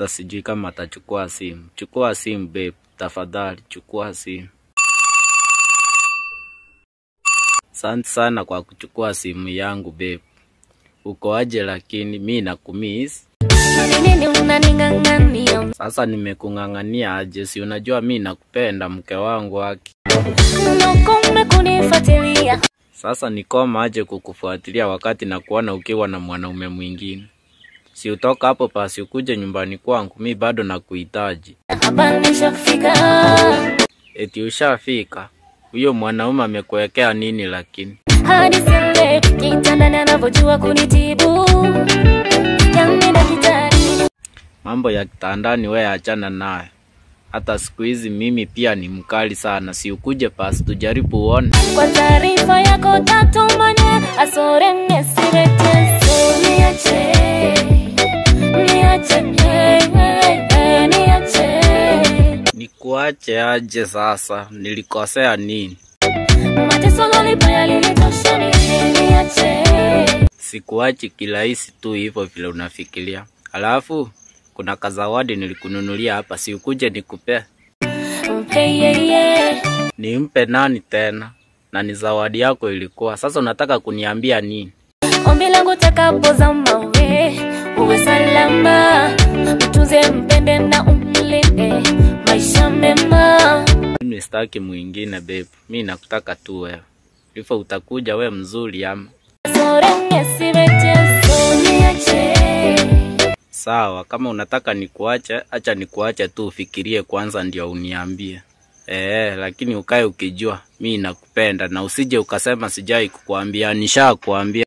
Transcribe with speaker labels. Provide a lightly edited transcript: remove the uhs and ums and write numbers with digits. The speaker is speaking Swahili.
Speaker 1: hata sijui kama atachukua simu. Chukua simu babe, tafadhali chukua simu. Asante sana kwa kuchukua simu yangu babe. Uko aje lakini mimi nakumiss.
Speaker 2: Nini unaningangania?
Speaker 1: Sasa nimekungangania aje? Si unajua mimi nakupenda mke wangu haki.
Speaker 2: Unakome kunifuatilia.
Speaker 1: Sasa nikoma aje kukufuatilia wakati nakuona ukiwa na mwanaume mwingine? Si utoka hapo pasi ukuje nyumbani kwangu, mimi bado nakuhitaji.
Speaker 2: Hapa nishafika.
Speaker 1: Eti ushafika? Huyo mwanaume amekuwekea nini lakini?
Speaker 2: Hadi sile kitandani anavyojua kunitibu. Yani daktari.
Speaker 1: Mambo ya kitandani wewe achana naye. Hata siku hizi mimi pia ni mkali sana. Si ukuje pasi tujaribu uone.
Speaker 2: Kwa taarifa yako tatumanye asore mesirete niache.
Speaker 1: Nikuache aje sasa? Nilikosea nini?
Speaker 2: Mateso lolipa lilitosha niache.
Speaker 1: Sikuachi kirahisi tu hivyo vile unafikiria. Alafu kuna kazawadi nilikununulia hapa, si ukuje nikupe. Nimpe nani tena? Na ni zawadi yako ilikuwa. Sasa unataka kuniambia nini?
Speaker 2: Ombi langu takapozama uwe salama. Utunze mpende na umlinde maisha mema.
Speaker 1: Mimi sitaki mwingine babe. Mimi nakutaka tu wewe. Hivyo utakuja wewe mzuri ama? Sawa, kama unataka nikuache, acha nikuache tu ufikirie kwanza ndio uniambie. Lakini ukae ukijua mimi nakupenda na usije ukasema sijai kukuambia, nishakuambia.